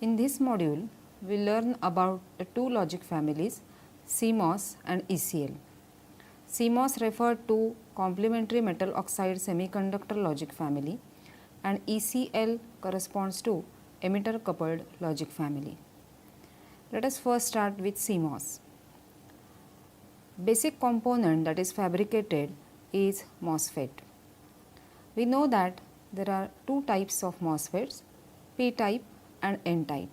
In this module, we learn about the two logic families CMOS and Ecl. CMOS refer to complementary metal oxide semiconductor logic family and Ecl corresponds to emitter coupled logic family. Let us first start with CMOS. Basic component that is fabricated is Mosfet. We know that there are two types of Mosfets, P-type and N-type.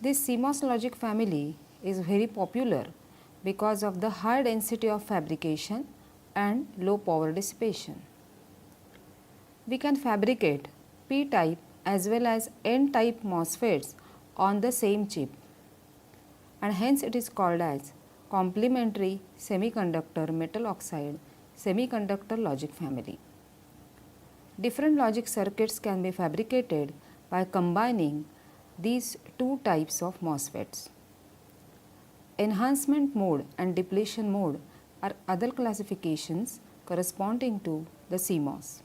This CMOS logic family is very popular because of the high density of fabrication and low power dissipation. We can fabricate P-type as well as N-type Mosfets on the same chip, and hence it is called as complementary semiconductor metal oxide semiconductor logic family. Different logic circuits can be fabricated by combining these two types of MOSFETs. Enhancement mode and depletion mode are other classifications corresponding to the CMOS.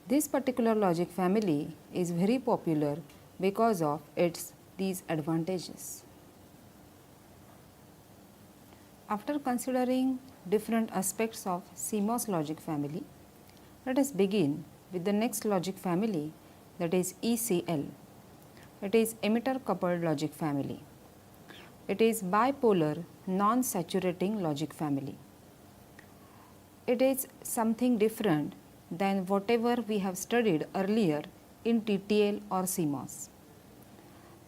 This particular logic family is very popular because of these advantages. After considering different aspects of CMOS logic family, let us begin with the next logic family, that is Ecl. It is emitter coupled logic family. It is bipolar non-saturating logic family. It is something different than whatever we have studied earlier in TTL or CMOS.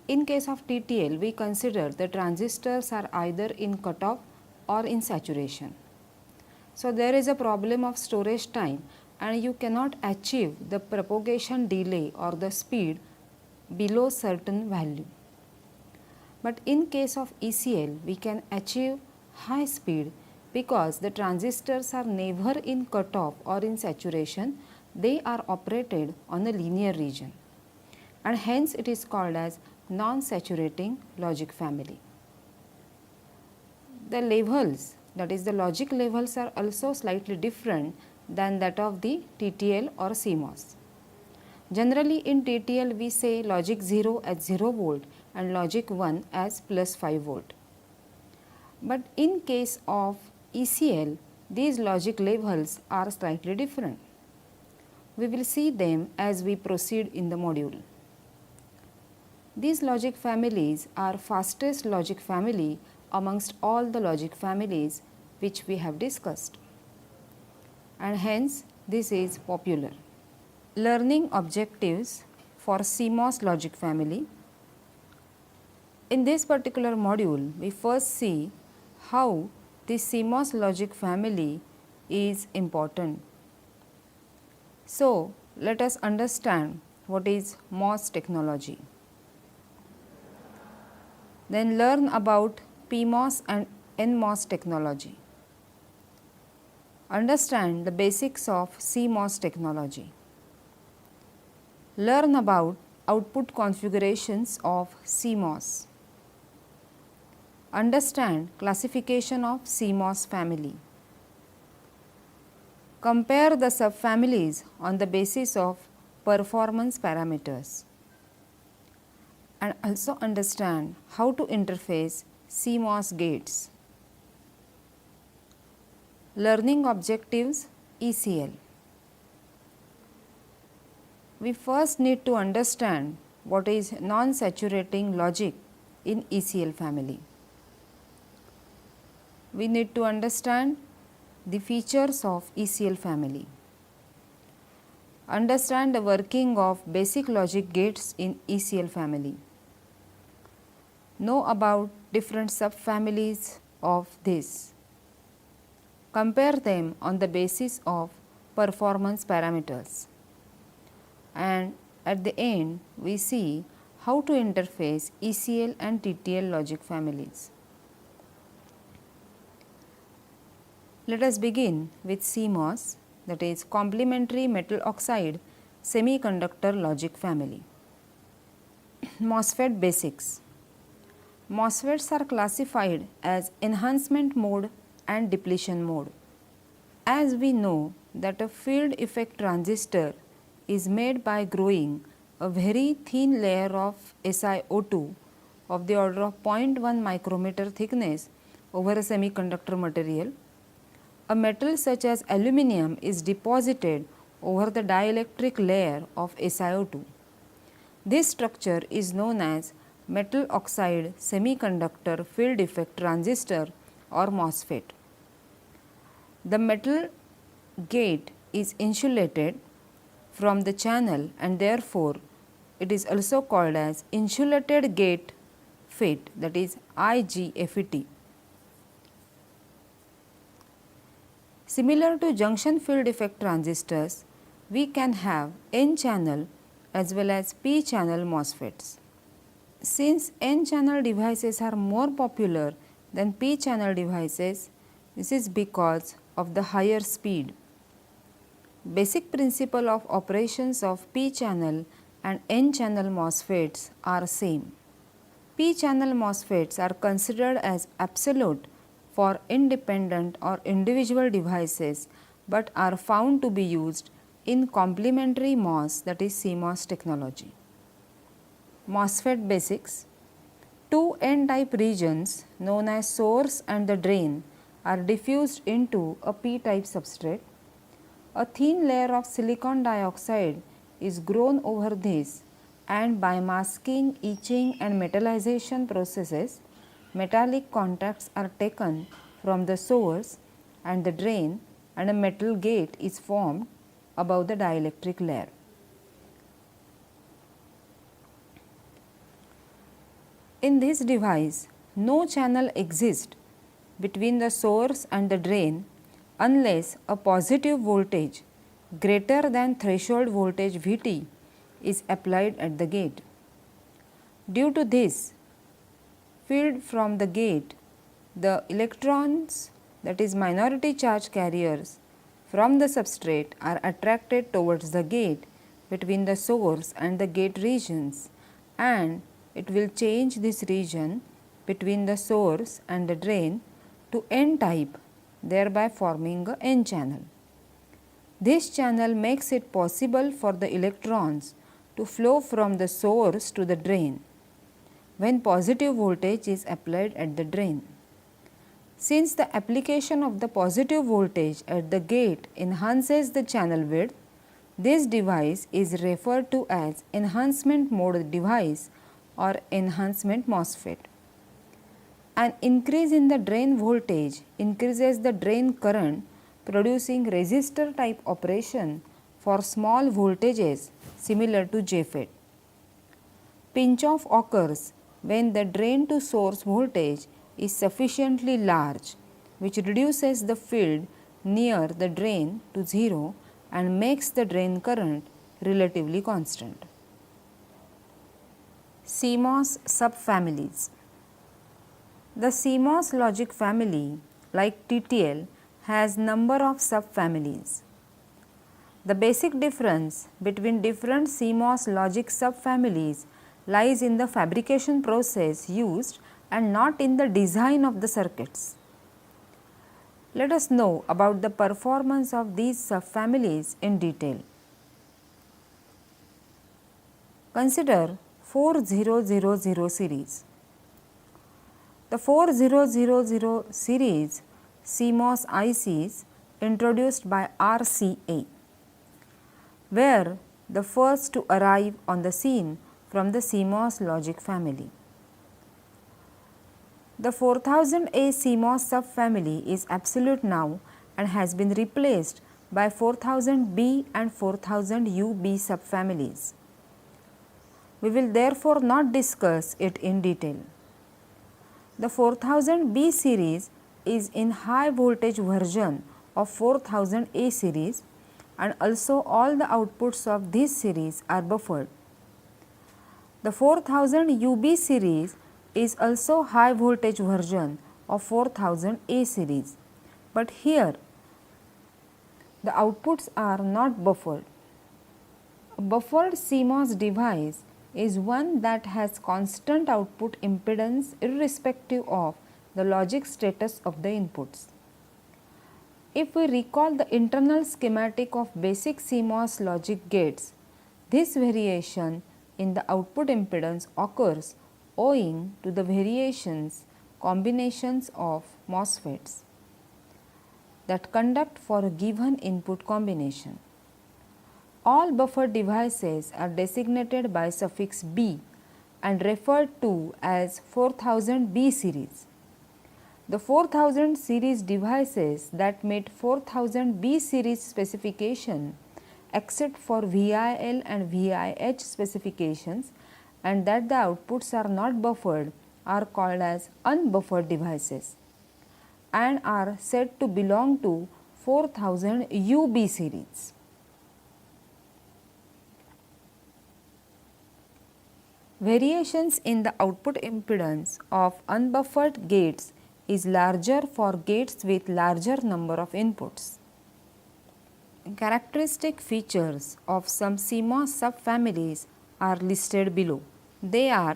In case of TTL, we consider the transistors are either in cutoff or in saturation. So there is a problem of storage time and you cannot achieve the propagation delay or the speed below certain value. But in case of Ecl, we can achieve high speed because the transistors are never in cutoff or in saturation, they are operated on a linear region, and hence it is called as non-saturating logic family. The levels, that is the logic levels, are also slightly different than that of the TTL or CMOS. Generally in TTL we say logic 0 as 0 volt and logic 1 as plus 5 volt. But in case of Ecl, these logic levels are slightly different. We will see them as we proceed in the module. These logic families are fastest logic family amongst all the logic families which we have discussed, and hence this is popular. Learning objectives for CMOS logic family. In this particular module, we first see how this CMOS logic family is important. So, let us understand what is MOS technology. Then learn about PMOS and NMOS technology. Understand the basics of CMOS technology. Learn about output configurations of CMOS. Understand classification of CMOS family. Compare the subfamilies on the basis of performance parameters. And also understand how to interface CMOS gates. Learning objectives Ecl. We first need to understand what is non-saturating logic in Ecl family. We need to understand the features of Ecl family. Understand the working of basic logic gates in Ecl family. Know about different subfamilies of this. Compare them on the basis of performance parameters. And at the end, we see how to interface Ecl and TTL logic families. Let us begin with CMOS, that is complementary metal oxide semiconductor logic family. Mosfet Basics. MOSFETs are classified as enhancement mode and depletion mode. As we know that a field effect transistor is made by growing a very thin layer of SiO2 of the order of 0.1 micrometer thickness over a semiconductor material. A metal such as aluminum is deposited over the dielectric layer of SiO2. This structure is known as metal oxide semiconductor field effect transistor or Mosfet. The metal gate is insulated from the channel and therefore it is also called as insulated gate FET, that is IGFET. Similar to junction field effect transistors, we can have N channel as well as P channel MOSFETs. Since N channel devices are more popular than P channel devices, this is because of the higher speed. Basic principle of operations of P channel and N channel MOSFETs are same. P channel MOSFETs are considered as absolute for independent or individual devices, but are found to be used in complementary MOS, that is CMOS technology. Mosfet Basics. Two N-type regions known as source and the drain are diffused into a P-type substrate. A thin layer of silicon dioxide is grown over this, and by masking, etching and metallization processes, metallic contacts are taken from the source and the drain, and a metal gate is formed above the dielectric layer. In this device, no channel exists between the source and the drain unless a positive voltage greater than threshold voltage Vt is applied at the gate. Due to this field from the gate, the electrons, that is minority charge carriers, from the substrate are attracted towards the gate between the source and the gate regions, and it will change this region between the source and the drain to N type, thereby forming a N channel. This channel makes it possible for the electrons to flow from the source to the drain when positive voltage is applied at the drain. Since the application of the positive voltage at the gate enhances the channel width, this device is referred to as enhancement mode device or enhancement MOSFET. An increase in the drain voltage increases the drain current, producing resistor type operation for small voltages similar to JFET. Pinch off occurs when the drain to source voltage is sufficiently large, which reduces the field near the drain to 0 and makes the drain current relatively constant. CMOS subfamilies. The CMOS logic family, like TTL, has number of subfamilies. The basic difference between different CMOS logic subfamilies lies in the fabrication process used and not in the design of the circuits. Let us know about the performance of these subfamilies in detail. Consider 4000 series. The 4000 series CMOS ICs introduced by RCA were the first to arrive on the scene from the CMOS logic family. The 4000A CMOS subfamily is absolute now and has been replaced by 4000B and 4000UB subfamilies. We will therefore not discuss it in detail. The 4000B series is in high voltage version of 4000A series, and also all the outputs of this series are buffered. The 4000UB series is also high voltage version of 4000A series, but here the outputs are not buffered. A buffered CMOS device is one that has constant output impedance irrespective of the logic status of the inputs. If we recall the internal schematic of basic CMOS logic gates, this variation in the output impedance occurs owing to the variations combinations of MOSFETs that conduct for a given input combination. All buffer devices are designated by suffix B and referred to as 4000 B series. The 4000 series devices that meet 4000 B series specification except for VIL and VIH specifications and that the outputs are not buffered are called as unbuffered devices and are said to belong to 4000 UB series. Variations in the output impedance of unbuffered gates is larger for gates with larger number of inputs. Characteristic features of some CMOS subfamilies are listed below. They are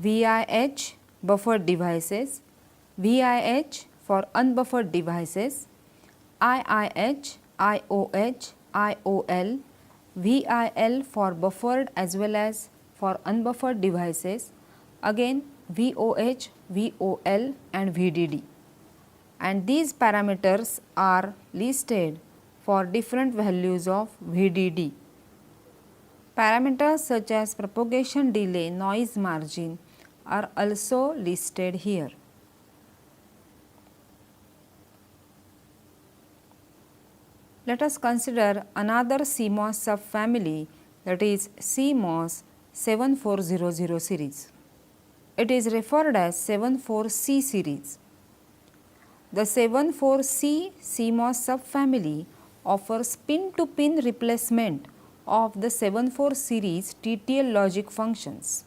VIH buffered devices, VIH for unbuffered devices, IIH, IOH, IOL, VIL for buffered as well as for unbuffered devices, again VOH, VOL and VDD, and these parameters are listed for different values of VDD. Parameters such as propagation delay, noise margin are also listed here. Let us consider another CMOS subfamily, that is CMOS 7400 series. It is referred as 74C series. The 74C CMOS subfamily offers pin-to-pin replacement of the 74 series TTL logic functions.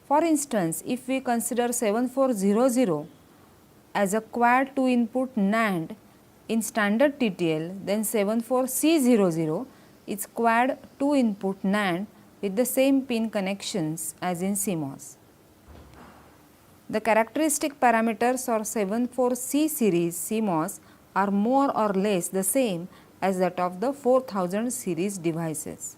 For instance, if we consider 7400 as a quad 2 input NAND in standard TTL, then 74C00 is quad 2 input NAND with the same pin connections as in CMOS. The characteristic parameters for 74C series CMOS are more or less the same as that of the 4000 series devices.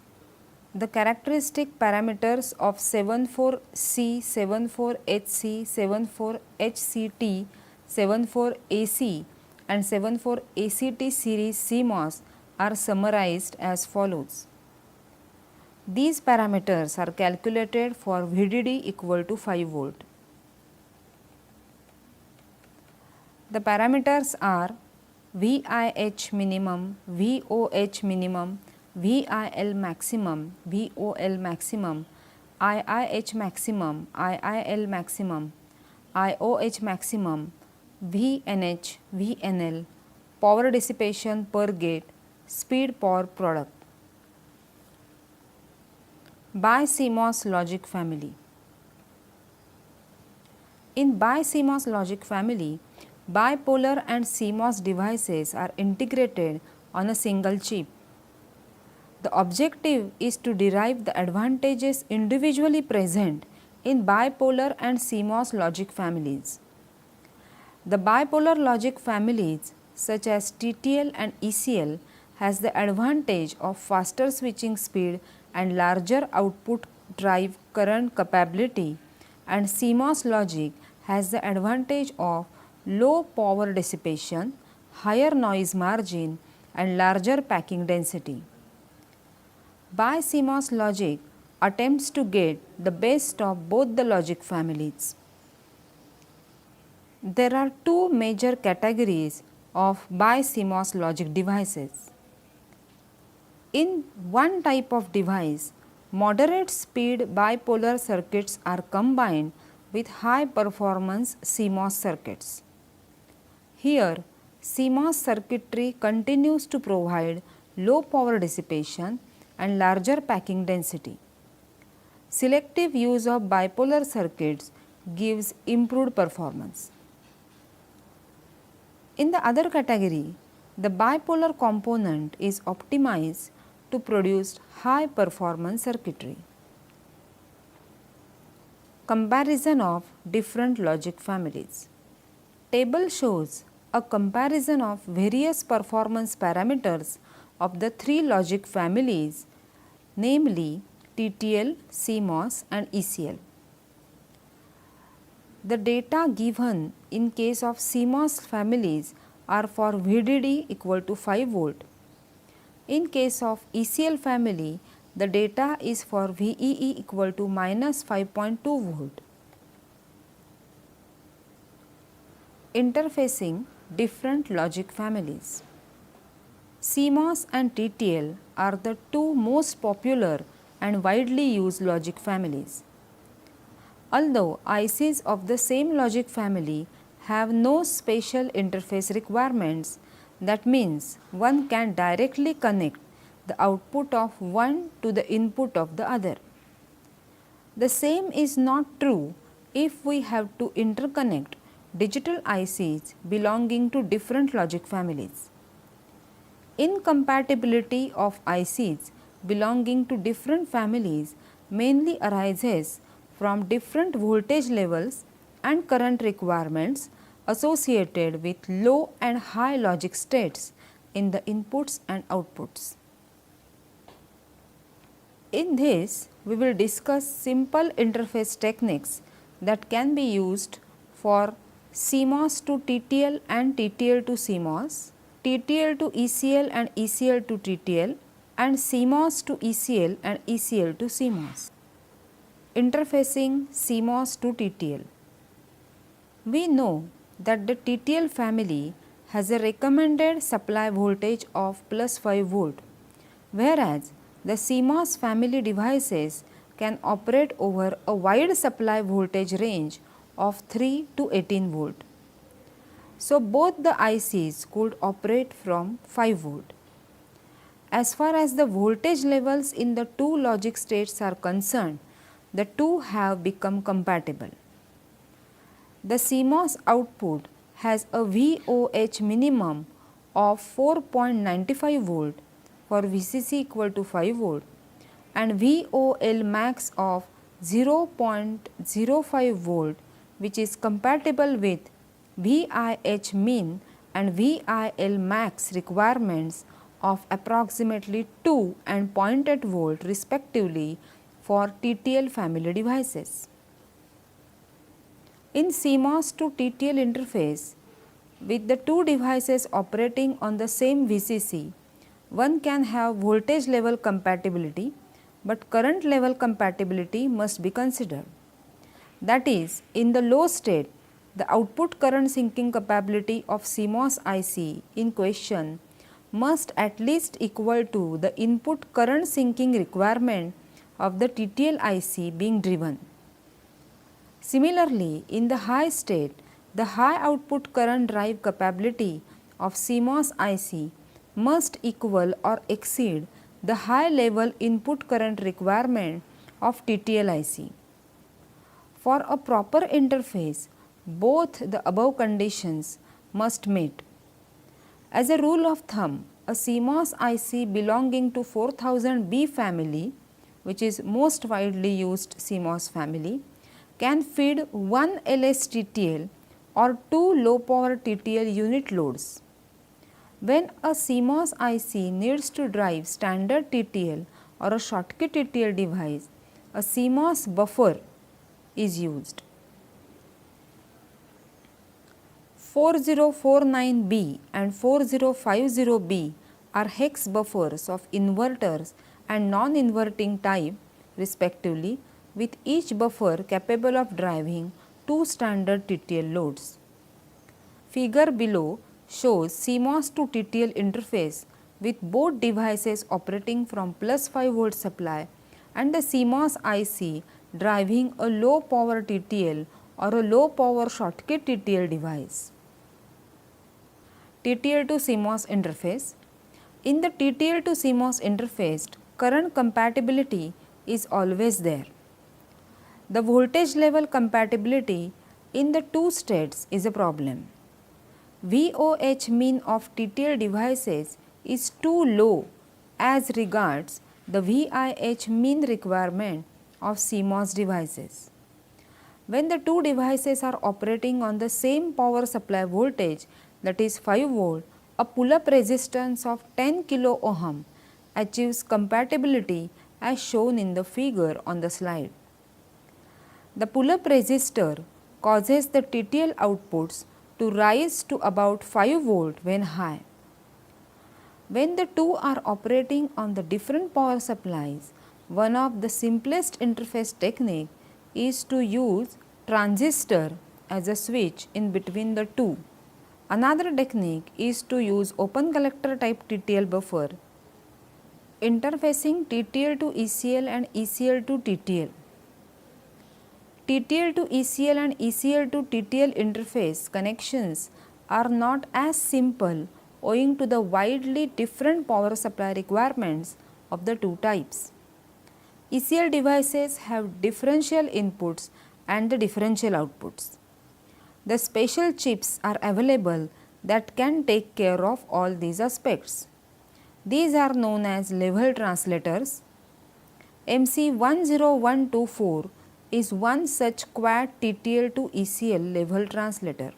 The characteristic parameters of 74C, 74HC, 74HCT, 74AC and 74ACT series CMOS are summarized as follows. These parameters are calculated for VDD equal to 5 volt. The parameters are VIH minimum, VOH minimum, VIL maximum, VOL maximum, IIH maximum, IIL maximum, IOH maximum, VNH, VNL, power dissipation per gate, speed power product. Bi-CMOS logic family. In bi-CMOS logic family, bipolar and CMOS devices are integrated on a single chip. The objective is to derive the advantages individually present in bipolar and CMOS logic families. The bipolar logic families such as TTL and ECL has the advantage of faster switching speed and larger output drive current capability, and CMOS logic has the advantage of low power dissipation, higher noise margin and larger packing density. Bi-CMOS logic attempts to get the best of both the logic families. There are two major categories of bi-CMOS logic devices. In one type of device, moderate speed bipolar circuits are combined with high performance CMOS circuits. Here, CMOS circuitry continues to provide low power dissipation and larger packing density. Selective use of bipolar circuits gives improved performance. In the other category, the bipolar component is optimized to produce high performance circuitry. Comparison of different logic families. Table shows a comparison of various performance parameters of the three logic families, namely TTL, CMOS and Ecl. The data given in case of CMOS families are for VDD equal to 5 volt. In case of Ecl family, the data is for VEE equal to minus 5.2 volt. Interfacing different logic families. CMOS and TTL are the two most popular and widely used logic families. Although ICs of the same logic family have no special interface requirements, that means one can directly connect the output of one to the input of the other. The same is not true if we have to interconnect digital ICs belonging to different logic families. Incompatibility of ICs belonging to different families mainly arises from different voltage levels and current requirements associated with low and high logic states in the inputs and outputs. In this, we will discuss simple interface techniques that can be used for CMOS to TTL and TTL to CMOS, TTL to Ecl and Ecl to TTL, and CMOS to Ecl and Ecl to CMOS. Interfacing CMOS to TTL. We know that the TTL family has a recommended supply voltage of plus 5 volt, whereas the CMOS family devices can operate over a wide supply voltage range of 3 to 18 volt. So, both the ICs could operate from 5 volt. As far as the voltage levels in the two logic states are concerned, the two have become compatible. The CMOS output has a VOH minimum of 4.95 volt for VCC equal to 5 volt and VOL max of 0.05 volt, which is compatible with VIH min and VIL max requirements of approximately 2 and 0.8 volt respectively for TTL family devices. In CMOS to TTL interface, with the two devices operating on the same VCC, one can have voltage level compatibility, but current level compatibility must be considered. That is, in the low state, the output current sinking capability of CMOS IC in question must at least equal to the input current sinking requirement of the TTL IC being driven. Similarly, in the high state, the high output current drive capability of CMOS IC must equal or exceed the high level input current requirement of TTL IC. For a proper interface, both the above conditions must meet. As a rule of thumb, a CMOS IC belonging to 4000B family, which is most widely used CMOS family, can feed one LS-TTL or two low power TTL unit loads. When a CMOS IC needs to drive standard TTL or a Schottky TTL device, a CMOS buffer is used. 4049B and 4050B are hex buffers of inverters and non-inverting type respectively, with each buffer capable of driving two standard TTL loads. Figure below shows CMOS to TTL interface with both devices operating from plus 5 volt supply and the CMOS IC driving a low power TTL or a low power Schottky TTL device. TTL to CMOS interface. In the TTL to CMOS interface, current compatibility is always there. The voltage level compatibility in the two states is a problem. VOH min of TTL devices is too low as regards the VIH min requirement of CMOS devices. When the two devices are operating on the same power supply voltage, that is 5 volt, a pull-up resistance of 10 kilo ohm achieves compatibility as shown in the figure on the slide. The pull-up resistor causes the TTL outputs to rise to about 5 volt when high. When the two are operating on the different power supplies, one of the simplest interface technique is to use transistor as a switch in between the two. Another technique is to use open collector type TTL buffer interfacing TTL to ECL and ECL to TTL. TTL to ECL and ECL to TTL interface connections are not as simple owing to the widely different power supply requirements of the two types. ECL devices have differential inputs and the differential outputs. The special chips are available that can take care of all these aspects. These are known as level translators. MC10124 is one such quad TTL to ECL level translator.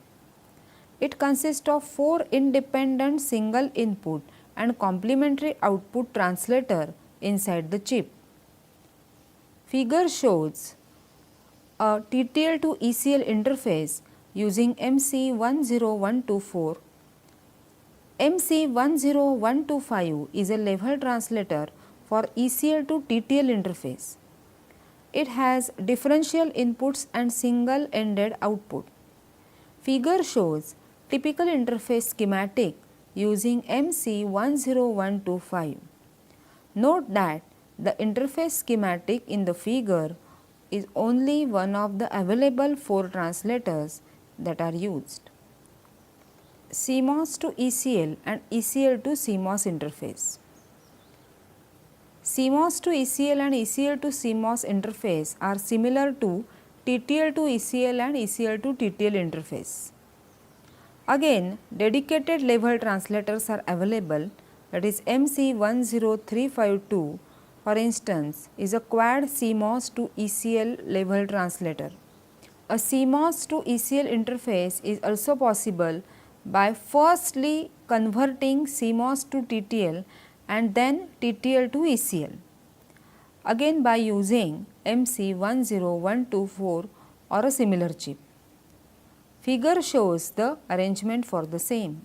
It consists of 4 independent single input and complementary output translator inside the chip. Figure shows a TTL to ECL interface using MC10124. MC10125 is a level translator for ECL to TTL interface. It has differential inputs and single ended output. Figure shows typical interface schematic using MC10125. Note that the interface schematic in the figure is only one of the available 4 translators that are used. CMOS to ECL and ECL to CMOS interface. CMOS to ECL and ECL to CMOS interface are similar to TTL to ECL and ECL to TTL interface. Again, dedicated level translators are available, that is MC10352 for instance is a quad CMOS to ECL level translator. A CMOS to ECL interface is also possible by firstly converting CMOS to TTL and then TTL to ECL, again by using MC10124 or a similar chip. Figure shows the arrangement for the same.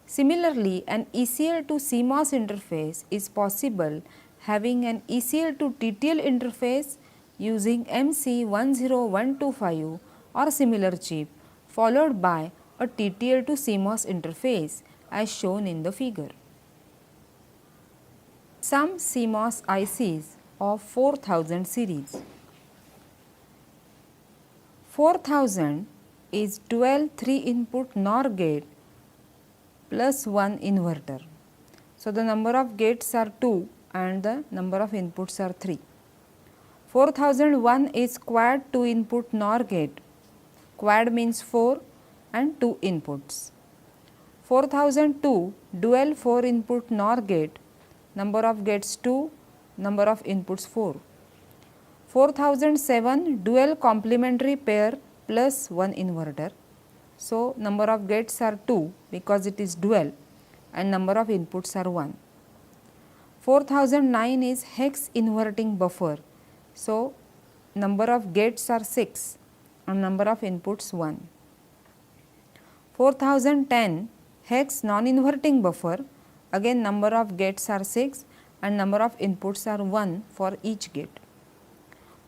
Similarly, an ECL to CMOS interface is possible having an ECL to TTL interface using MC10125 or similar chip followed by a TTL to CMOS interface as shown in the figure. Some CMOS ICs of 4000 series. 4000 is dual 3 input NOR gate plus 1 inverter. So, the number of gates are 2 and the number of inputs are 3. 4001 is quad 2 input NOR gate. Quad means 4 and 2 inputs. 4002 dual 4 input NOR gate, number of gates 2, number of inputs 4. 4007 dual complementary pair plus 1 inverter. So, number of gates are 2 because it is dual and number of inputs are 1. 4009 is hex inverting buffer. So, number of gates are 6 and number of inputs 1. 4010 hex non-inverting buffer, again number of gates are 6 and number of inputs are 1 for each gate.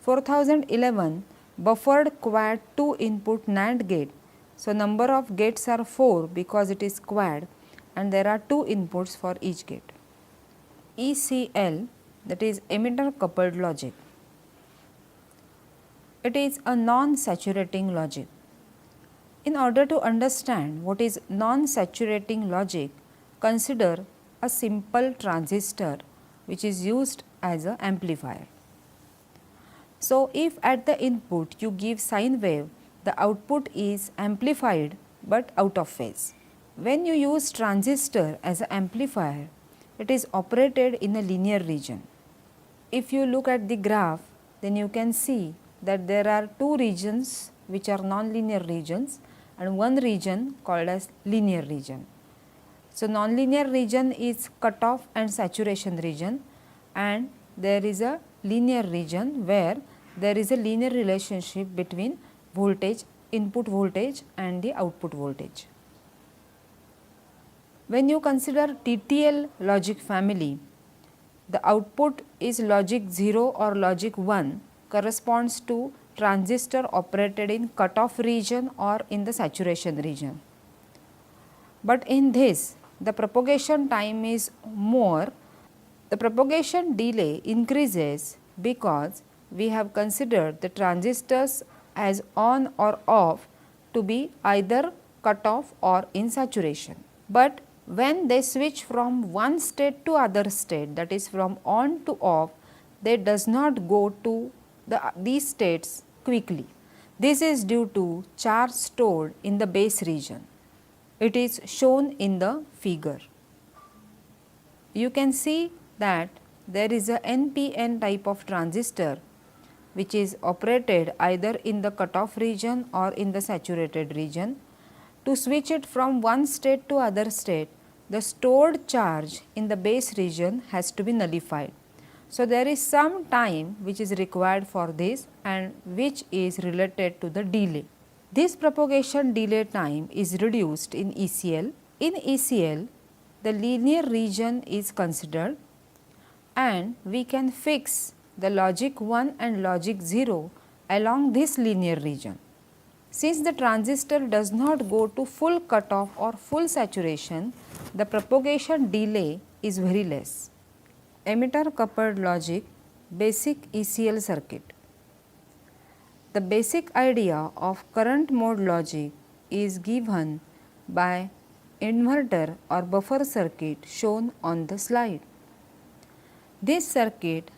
4011 buffered quad 2 input NAND gate. So, number of gates are 4 because it is quad and there are 2 inputs for each gate. ECL, that is emitter coupled logic. It is a non-saturating logic. In order to understand what is non-saturating logic, consider a simple transistor which is used as an amplifier. So, if at the input you give sine wave, the output is amplified but out of phase. When you use transistor as an amplifier, it is operated in a linear region. If you look at the graph, then you can see that there are 2 regions which are nonlinear regions and one region called as linear region. So, nonlinear region is cutoff and saturation region and there is a linear region where there is a linear relationship between voltage, input voltage and the output voltage. When you consider TTL logic family, the output is logic 0 or logic 1 corresponds to transistor operated in cutoff region or in the saturation region. But in this, the propagation time is more. The propagation delay increases because we have considered the transistors as on or off to be either cutoff or in saturation. But when they switch from one state to other state, that is from on to off, they does not go to these states quickly. This is due to charge stored in the base region. It is shown in the figure. You can see that there is a NPN type of transistor which is operated either in the cutoff region or in the saturated region. To switch it from one state to other state, the stored charge in the base region has to be nullified. So, there is some time which is required for this and which is related to the delay. This propagation delay time is reduced in ECL. In ECL, the linear region is considered and we can fix the logic 1 and logic 0 along this linear region. Since the transistor does not go to full cutoff or full saturation, the propagation delay is very less. Emitter coupled logic basic ECL circuit. The basic idea of current mode logic is given by inverter or buffer circuit shown on the slide. This circuit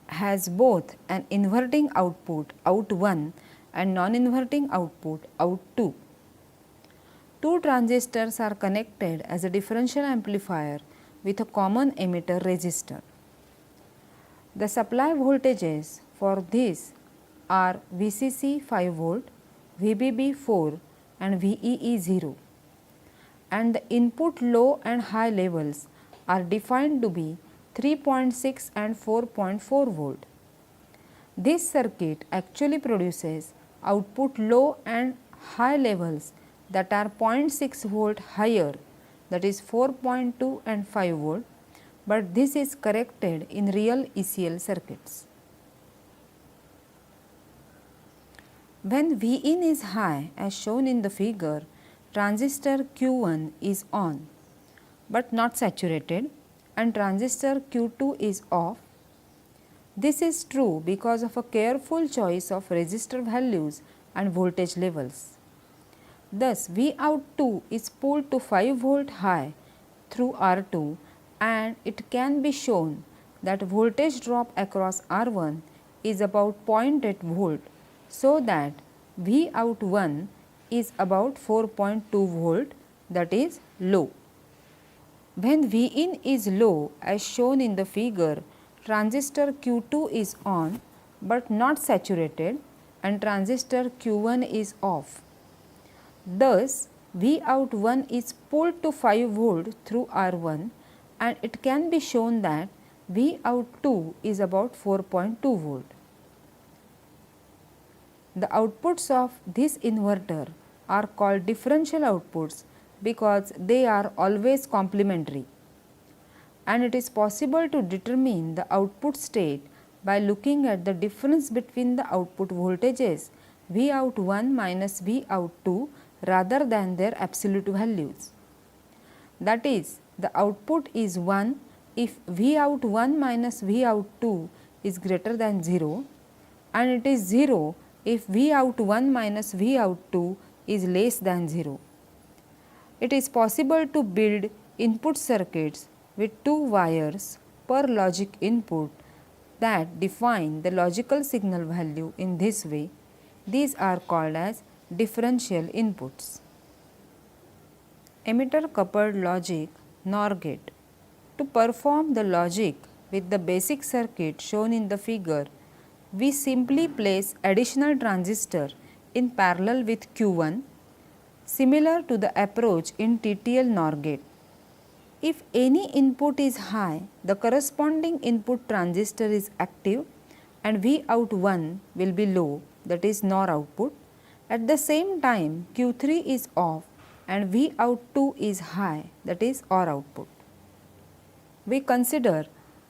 has both an inverting output out1 and non-inverting output out2. Two transistors are connected as a differential amplifier with a common emitter resistor. The supply voltages for this are VCC 5 volt, VBB 4 and VEE 0, and the input low and high levels are defined to be 3.6 and 4.4 volt. This circuit actually produces output low and high levels that are 0.6 volt higher, that is 4.2 and 5 volt, but this is corrected in real ECL circuits. When Vin is high as shown in the figure, transistor Q1 is on but not saturated and transistor Q2 is off. This is true because of a careful choice of resistor values and voltage levels. Thus, Vout2 is pulled to 5 volt high through R2 and it can be shown that voltage drop across R1 is about 0.8 volt, so that Vout1 is about 4.2 volt, that is low. When Vin is low as shown in the figure, transistor Q2 is on but not saturated and transistor Q1 is off. Thus, Vout1 is pulled to 5 volt through R1 and it can be shown that Vout2 is about 4.2 volt. The outputs of this inverter are called differential outputs because they are always complementary, and it is possible to determine the output state by looking at the difference between the output voltages Vout1 minus Vout2 rather than their absolute values. That is, the output is 1 if Vout1 minus Vout2 is greater than 0 and it is 0 if Vout1 minus Vout2 is less than 0. It is possible to build input circuits with 2 wires per logic input that define the logical signal value in this way. These are called as differential inputs. Emitter coupled logic NOR gate. To perform the logic with the basic circuit shown in the figure, we simply place additional transistor in parallel with Q1, similar to the approach in TTL NOR gate. If any input is high, the corresponding input transistor is active and Vout1 will be low, that is NOR output. At the same time, Q3 is off and Vout2 is high, that is OR output. We consider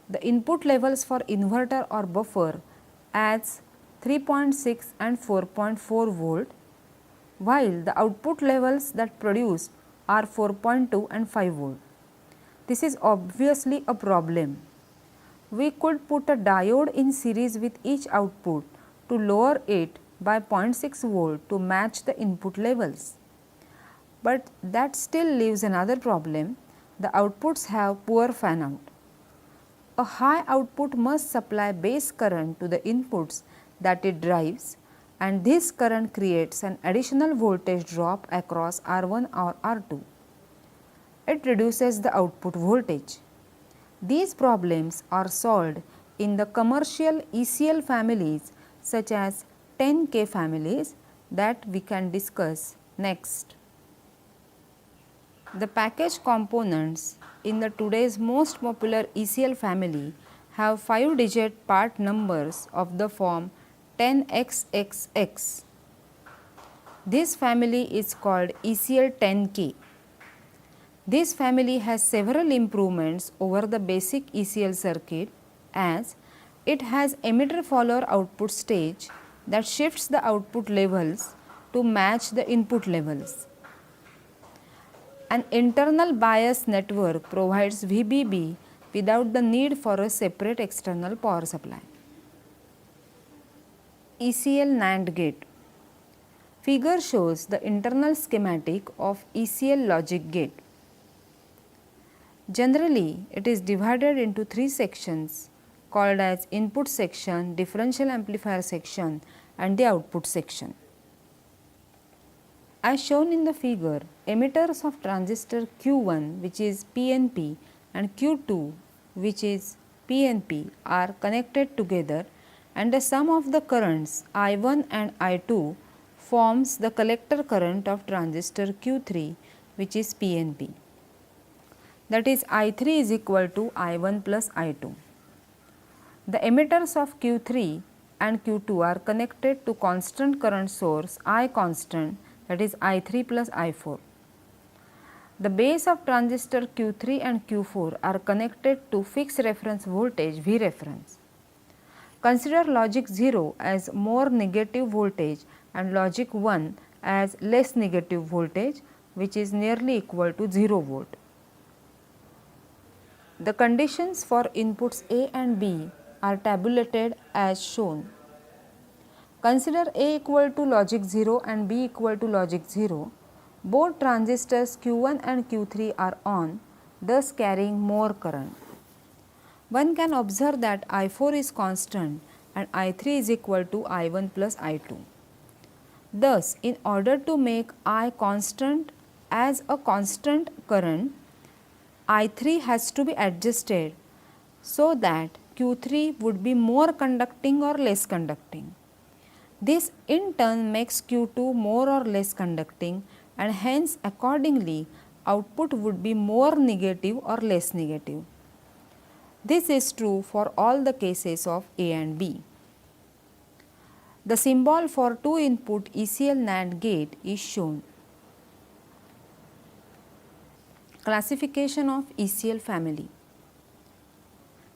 the input levels for inverter or buffer as 3.6 and 4.4 volt, while the output levels that produce are 4.2 and 5 volt. This is obviously a problem. We could put a diode in series with each output to lower it by 0.6 volt to match the input levels. But that still leaves another problem. The outputs have poor fan out. A high output must supply base current to the inputs that it drives, and this current creates an additional voltage drop across R1 or R2. It reduces the output voltage. These problems are solved in the commercial Ecl families such as 10K families that we can discuss next. The package components in the today's most popular Ecl family have 5-digit part numbers of the form 10xxx. This family is called Ecl 10K. This family has several improvements over the basic Ecl circuit, as it has emitter follower output stage that shifts the output levels to match the input levels. An internal bias network provides VBB without the need for a separate external power supply. Ecl Nand Gate. Figure shows the internal schematic of Ecl logic gate. Generally, it is divided into 3 sections called as input section, differential amplifier section and the output section. As shown in the figure, emitters of transistor Q1, which is PNP, and Q2, which is PNP, are connected together, and the sum of the currents I1 and I2 forms the collector current of transistor Q3, which is PNP. That is, I3 is equal to I1 plus I2. The emitters of Q3 and Q2 are connected to constant current source I constant, that is I3 plus I4. The base of transistor Q3 and Q4 are connected to fixed reference voltage V reference. Consider logic 0 as more negative voltage and logic 1 as less negative voltage, which is nearly equal to 0 volt. The conditions for inputs A and B are tabulated as shown. Consider A equal to logic 0 and B equal to logic 0. Both transistors Q1 and Q3 are on, thus carrying more current. One can observe that I4 is constant and I3 is equal to I1 plus I2. Thus, in order to make I constant as a constant current, I3 has to be adjusted so that Q3 would be more conducting or less conducting. This in turn makes Q2 more or less conducting, and hence accordingly output would be more negative or less negative. This is true for all the cases of A and B. The symbol for 2-input Ecl Nand gate is shown. Classification of Ecl family.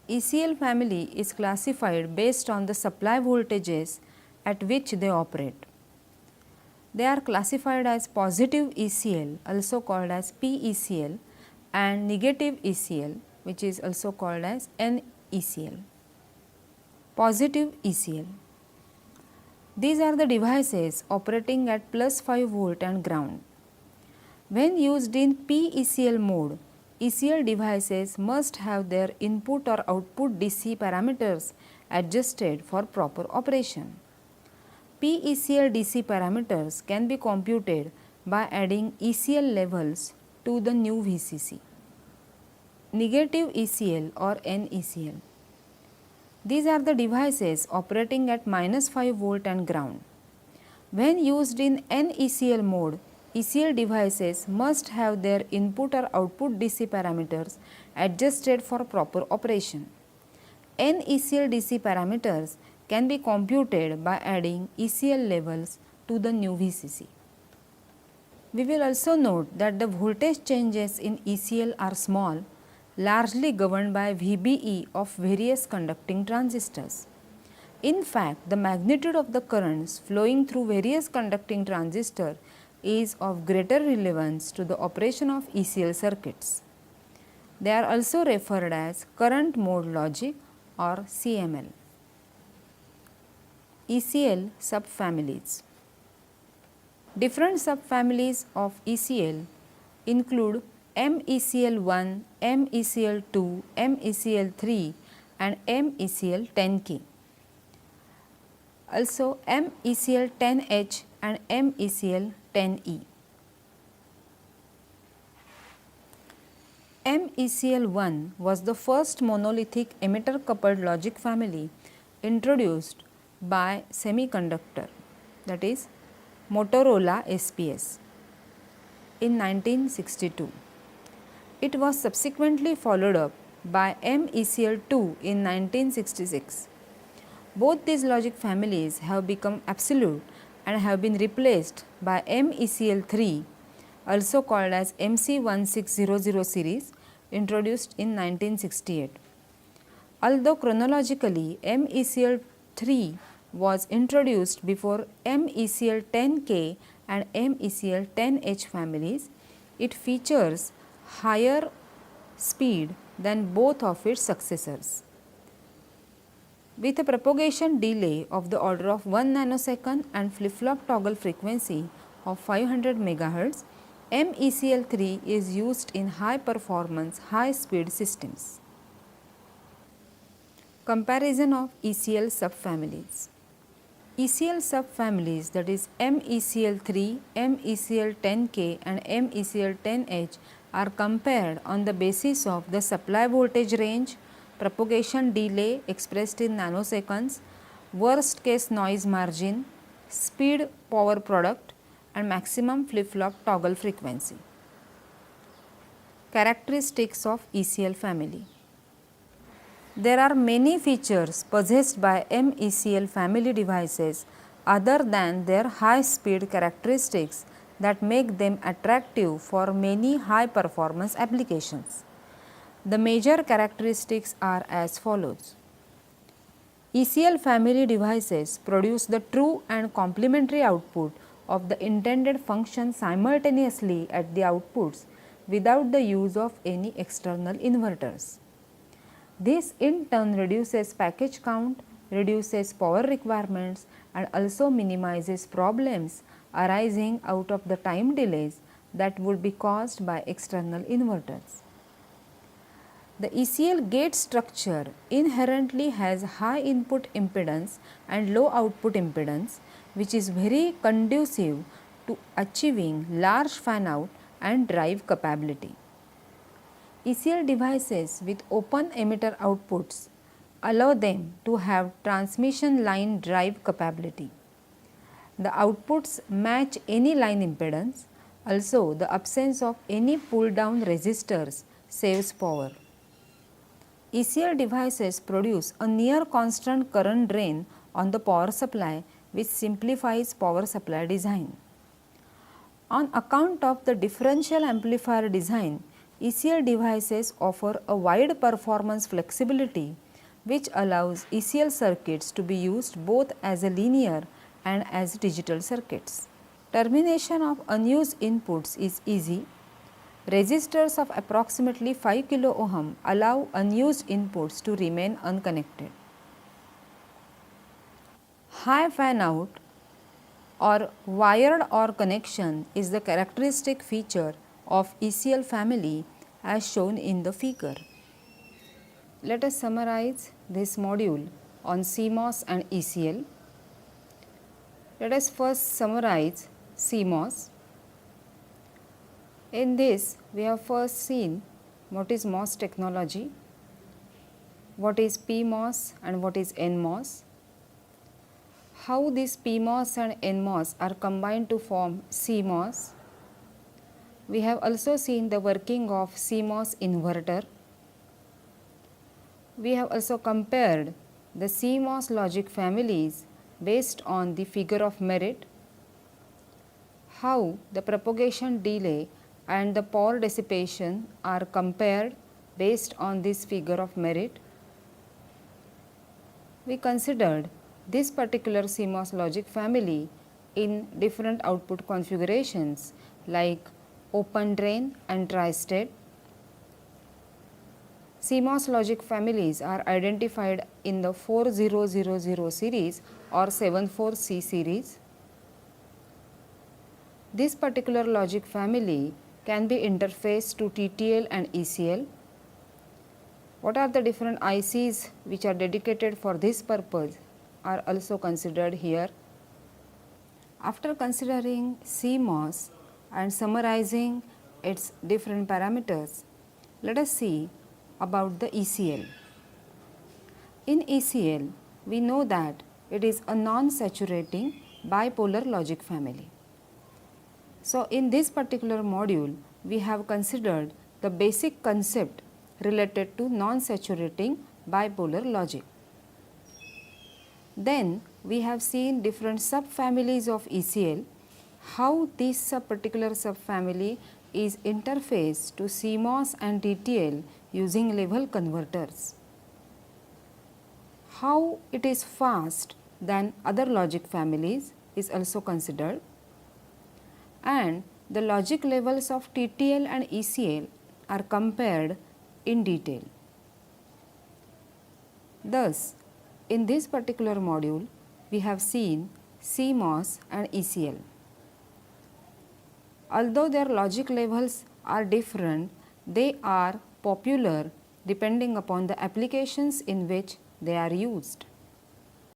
Ecl family is classified based on the supply voltages at which they operate. They are classified as positive Ecl, also called as PECL, and negative Ecl, which is also called as NECL. Positive Ecl. These are the devices operating at plus 5 volt and ground. When used in PECL mode, Ecl devices must have their input or output DC parameters adjusted for proper operation. PECL DC parameters can be computed by adding Ecl levels to the new VCC. Negative Ecl or NECL. These are the devices operating at minus 5 volt and ground. When used in NECL mode, ECL devices must have their input or output DC parameters adjusted for proper operation. N ECL DC parameters can be computed by adding ECL levels to the new VCC. We will also note that the voltage changes in ECL are small, largely governed by VBE of various conducting transistors. In fact, the magnitude of the currents flowing through various conducting transistors is of greater relevance to the operation of ECL circuits. They are also referred as current mode logic or CML. ECL subfamilies. Different subfamilies of ECL include MECL1, MECL2, MECL3 and MECL10K. Also MECL10H and MECL10E. MECL1 was the first monolithic emitter coupled logic family introduced by Semiconductor, that is Motorola SPS, in 1962. It was subsequently followed up by MECL2 in 1966. Both these logic families have become absolute and have been replaced by MECL3, also called as MC1600 series, introduced in 1968. Although chronologically MECL3 was introduced before MECL10K and MECL10H families, it features higher speed than both of its successors. With a propagation delay of the order of 1 nanosecond and flip-flop toggle frequency of 500 MHz, MECL3 is used in high performance, high speed systems. Comparison of ECL subfamilies. ECL subfamilies, that is MECL3, MECL10K and MECL10H, are compared on the basis of the supply voltage range, propagation delay expressed in nanoseconds, worst case noise margin, speed power product and maximum flip-flop toggle frequency. Characteristics of ECL family. There are many features possessed by MECL family devices other than their high speed characteristics that make them attractive for many high performance applications. The major characteristics are as follows. ECL family devices produce the true and complementary output of the intended function simultaneously at the outputs without the use of any external inverters. This in turn reduces package count, reduces power requirements and also minimizes problems arising out of the time delays that would be caused by external inverters. The ECL gate structure inherently has high input impedance and low output impedance, which is very conducive to achieving large fan out and drive capability. ECL devices with open emitter outputs allow them to have transmission line drive capability. The outputs match any line impedance. Also, the absence of any pull down resistors saves power. ECL devices produce a near constant current drain on the power supply, which simplifies power supply design. On account of the differential amplifier design, ECL devices offer a wide performance flexibility which allows ECL circuits to be used both as a linear and as digital circuits. Termination of unused inputs is easy. Resistors of approximately 5 kilo ohm allow unused inputs to remain unconnected. High fan out or wired OR connection is the characteristic feature of ECL family as shown in the figure. Let us summarize this module on CMOS and ECL. Let us first summarize CMOS. In this, we have first seen what is MOS technology, what is PMOS and what is NMOS, how these PMOS and NMOS are combined to form CMOS, We have also seen the working of CMOS inverter. We have also compared the CMOS logic families based on the figure of merit, how the propagation delay and the power dissipation are compared based on this figure of merit. We considered this particular CMOS logic family in different output configurations like open drain and tri-state. CMOS logic families are identified in the 4000 series or 74C series. This particular logic family can be interfaced to TTL and ECL. What are the different ICs which are dedicated for this purpose are also considered here. After considering CMOS and summarizing its different parameters, let us see about the ECL. In ECL, we know that it is a non-saturating bipolar logic family. So, in this particular module, we have considered the basic concept related to non-saturating bipolar logic. Then, we have seen different subfamilies of ECL, how this particular subfamily is interfaced to CMOS and TTL using level converters. How it is fast than other logic families is also considered, and the logic levels of TTL and ECL are compared in detail. Thus, in this particular module, we have seen CMOS and ECL. Although their logic levels are different, they are popular depending upon the applications in which they are used.